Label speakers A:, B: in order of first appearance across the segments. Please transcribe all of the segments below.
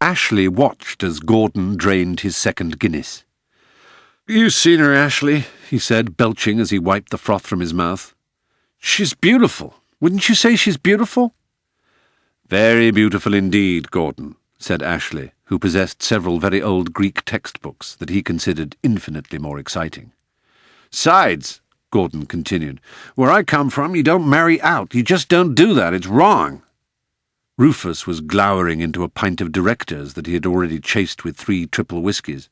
A: Ashley watched as Gordon drained his second Guinness. "You seen her, Ashley?" he said, belching as he wiped the froth from his mouth. "She's beautiful. Wouldn't you say she's beautiful?" "Very beautiful indeed, Gordon," said Ashley, who possessed several very old Greek textbooks that he considered infinitely more exciting. "Sides," Gordon continued, "where I come from, you don't marry out. You just don't do that. It's wrong." Rufus was glowering into a pint of Directors that he had already chased with 3 triple whiskies.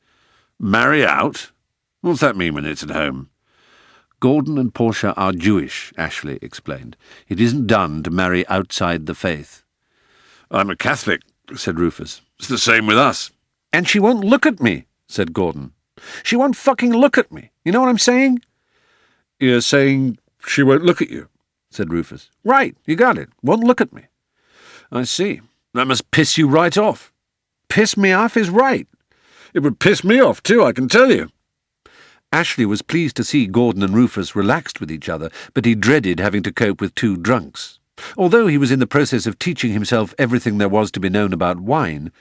A: "Marry out? What's that mean when it's at home?" "Gordon and Portia are Jewish," Ashley explained. "It isn't done to marry outside the faith." "I'm a Catholic," said Rufus. "It's the same with us." "And she won't look at me," said Gordon. "She won't fucking look at me. You know what I'm saying?" "You're saying she won't look at you?" said Rufus. "Right, you got it. Won't look at me." "I see. That must piss you right off." "Piss me off is right." "It would piss me off too, I can tell you." Ashley was pleased to see Gordon and Rufus relaxed with each other, but he dreaded having to cope with 2 drunks. Although he was in the process of teaching himself everything there was to be known about wine,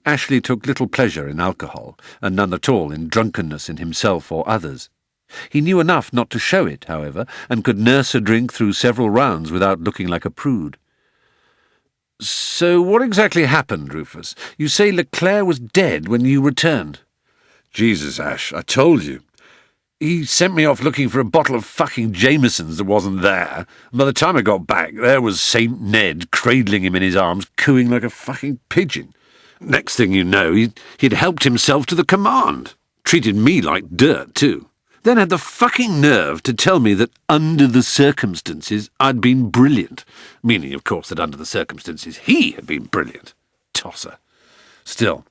A: Ashley took little pleasure in alcohol, and none at all in drunkenness in himself or others. He knew enough not to show it, however, and could nurse a drink through several rounds without looking like a prude. "So what exactly happened, Rufus? You say Leclerc was dead when you returned." "Jesus, Ash, I told you. He sent me off looking for a bottle of fucking Jameson's that wasn't there, and by the time I got back, there was Saint Ned cradling him in his arms, cooing like a fucking pigeon. Next thing you know, he'd helped himself to the command. Treated me like dirt, too. Then had the fucking nerve to tell me that under the circumstances I'd been brilliant. Meaning, of course, that under the circumstances he had been brilliant. Tosser. Still,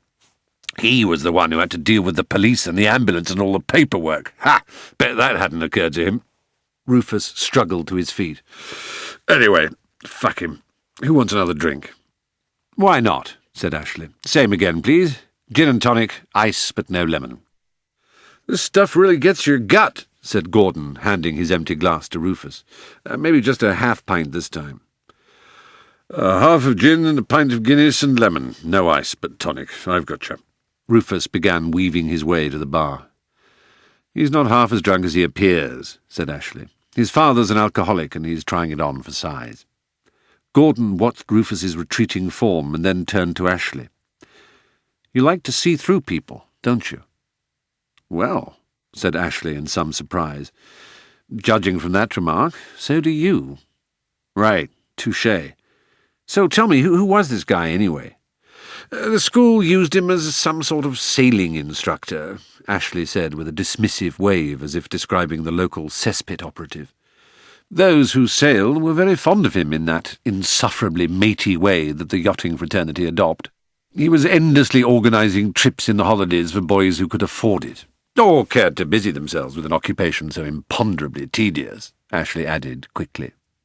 A: he was the one who had to deal with the police and the ambulance and all the paperwork. Ha! Bet that hadn't occurred to him." Rufus struggled to his feet. "Anyway, fuck him. Who wants another drink?" "Why not?" said Ashley. "Same again, please. Gin and tonic, ice but no lemon." "This stuff really gets your gut," said Gordon, handing his empty glass to Rufus. "Maybe just a half pint this time." "Half of gin and a pint of Guinness and lemon. No ice, but tonic. I've got you." Rufus began weaving his way to the bar. "He's not half as drunk as he appears," said Ashley. "His father's an alcoholic, and he's trying it on for size." Gordon watched Rufus's retreating form and then turned to Ashley. "You like to see through people, don't you?" "Well," said Ashley in some surprise, "judging from that remark, so do you." "Right, touché. So tell me, who was this guy anyway?" "The school used him as some sort of sailing instructor," Ashley said with a dismissive wave as if describing the local cesspit operative. "Those who sailed were very fond of him in that insufferably matey way that the yachting fraternity adopt. He was endlessly organising trips in the holidays for boys who could afford it, or cared to busy themselves with an occupation so imponderably tedious," Ashley added quickly.